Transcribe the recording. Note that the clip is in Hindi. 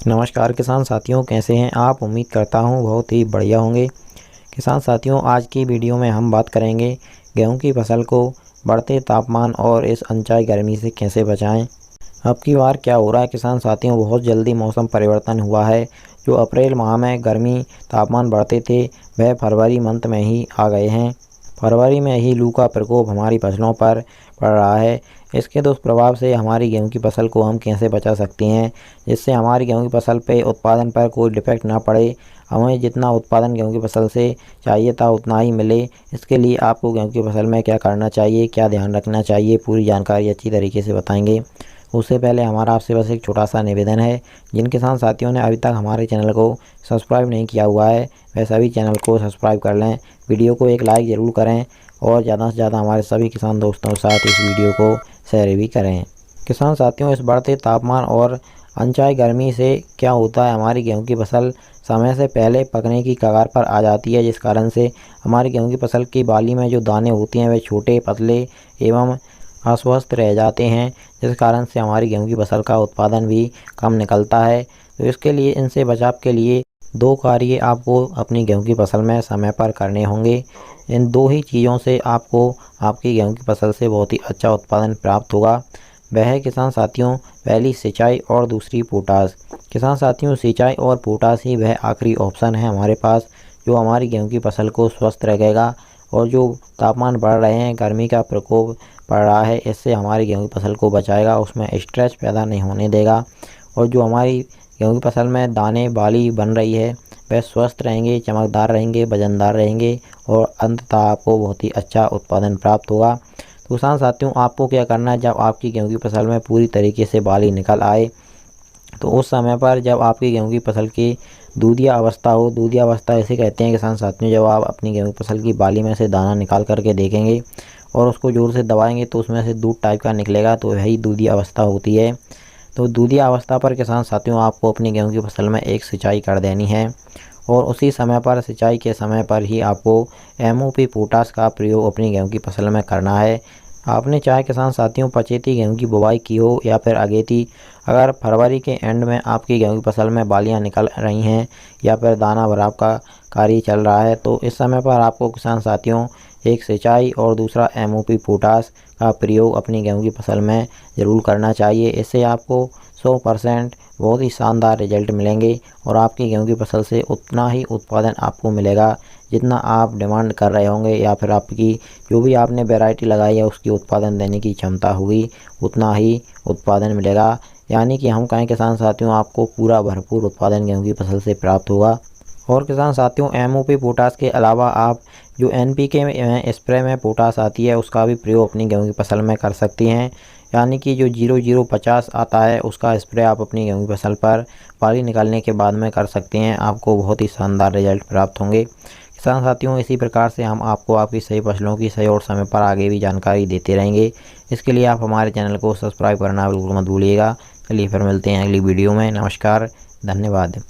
नमस्कार किसान साथियों, कैसे हैं आप। उम्मीद करता हूं बहुत ही बढ़िया होंगे। किसान साथियों, आज की वीडियो में हम बात करेंगे गेहूं की फसल को बढ़ते तापमान और इस अनचाही गर्मी से कैसे बचाएं। अब की बार क्या हो रहा है किसान साथियों, बहुत जल्दी मौसम परिवर्तन हुआ है। जो अप्रैल माह में गर्मी तापमान बढ़ते थे वह फरवरी मंथ में ही आ गए हैं। फरवरी में ही लू का प्रकोप हमारी फसलों पर पड़ रहा है। इसके दुष्प्रभाव से हमारी गेहूं की फसल को हम कैसे बचा सकते हैं, जिससे हमारी गेहूं की फसल पे उत्पादन पर कोई डिफेक्ट ना पड़े, हमें जितना उत्पादन गेहूं की फसल से चाहिए था उतना ही मिले। इसके लिए आपको गेहूं की फसल में क्या करना चाहिए, क्या ध्यान रखना चाहिए, पूरी जानकारी अच्छी तरीके से बताएंगे। उससे पहले हमारा आपसे बस एक छोटा सा निवेदन है, जिन किसान साथियों ने अभी तक हमारे चैनल को सब्सक्राइब नहीं किया हुआ है वह सभी चैनल को सब्सक्राइब कर लें, वीडियो को एक लाइक ज़रूर करें और ज़्यादा से ज़्यादा हमारे सभी किसान दोस्तों के साथ इस वीडियो को शेयर भी करें। किसान साथियों, इस बढ़ते तापमान और अनचाही गर्मी से क्या होता है, हमारी गेहूं की फसल समय से पहले पकने की कगार पर आ जाती है, जिस कारण से हमारी गेहूं की फसल की बाली में जो दाने होते हैं वे छोटे पतले एवं अस्वस्थ रह जाते हैं, जिस कारण से हमारी गेहूं की फसल का उत्पादन भी कम निकलता है। तो इसके लिए इनसे बचाव के लिए दो कार्य आपको अपनी गेहूं की फसल में समय पर करने होंगे। इन दो ही चीज़ों से आपको आपकी गेहूं की फसल से बहुत ही अच्छा उत्पादन प्राप्त होगा। वह है किसान साथियों, पहली सिंचाई और दूसरी पोटाश। किसान साथियों, सिंचाई और पोटाश ही वह आखिरी ऑप्शन है हमारे पास जो हमारी गेहूं की फसल को स्वस्थ रखेगा। और जो तापमान बढ़ रहे हैं, गर्मी का प्रकोप पड़ रहा है, इससे हमारी गेहूं की फसल को बचाएगा, उसमें स्ट्रेच पैदा नहीं होने देगा। और जो हमारी गेहूं की फसल में दाने बाली बन रही है वह स्वस्थ रहेंगे, चमकदार रहेंगे, वजनदार रहेंगे और अंततः आपको बहुत ही अच्छा उत्पादन प्राप्त होगा। तो किसान साथियों, आपको क्या करना है, जब आपकी गेहूं की फसल में पूरी तरीके से बाली निकल आए तो उस समय पर जब आपकी गेहूं की फसल की दूधिया अवस्था हो, दूधिया अवस्था ऐसे कहते हैं किसान साथियों, जब आप अपनी गेहूं की फसल की बाली में से दाना निकाल करके देखेंगे और उसको जोर से दबाएंगे तो उसमें से दूध टाइप का निकलेगा, तो वही दूधिया अवस्था होती है। तो दूधिया अवस्था पर किसान साथियों आपको अपनी गेहूं की फसल में एक सिंचाई कर देनी है और उसी समय पर सिंचाई के समय पर ही आपको MOP पोटाश का प्रयोग अपनी गेहूं की फसल में करना है। आपने चाहे किसान साथियों पचेती गेहूं की बुवाई की हो या फिर अगेती, अगर फरवरी के एंड में आपकी गेहूं की फसल में बालियां निकल रही हैं या फिर दाना भराव का कार्य चल रहा है, तो इस समय पर आपको किसान साथियों एक सिंचाई और दूसरा MOP पोटाश का प्रयोग अपनी गेहूं की फसल में ज़रूर करना चाहिए। इससे आपको 100% बहुत ही शानदार रिजल्ट मिलेंगे और आपकी गेहूं की फसल से उतना ही उत्पादन आपको मिलेगा जितना आप डिमांड कर रहे होंगे, या फिर आपकी जो भी आपने वैरायटी लगाई है उसकी उत्पादन देने की क्षमता होगी, उतना ही उत्पादन मिलेगा। यानी कि हम कहें किसान साथियों, आपको पूरा भरपूर उत्पादन गेहूं की फसल से प्राप्त होगा। और किसान साथियों, MOP पोटाश के अलावा आप जो NPK में स्प्रे में पोटाश आती है उसका भी प्रयोग अपनी गेहूं की फसल में कर सकती हैं। यानी कि जो 0050 आता है उसका स्प्रे आप अपनी गेहूं की फसल पर बाली निकालने के बाद में कर सकते हैं, आपको बहुत ही शानदार रिजल्ट प्राप्त होंगे। किसान साथियों, इसी प्रकार से हम आपको आपकी सही फसलों की सही और समय पर आगे भी जानकारी देते रहेंगे। इसके लिए आप हमारे चैनल को सब्सक्राइब करना बिल्कुल मत भूलिएगा। चलिए फिर मिलते हैं अगली वीडियो में। नमस्कार, धन्यवाद।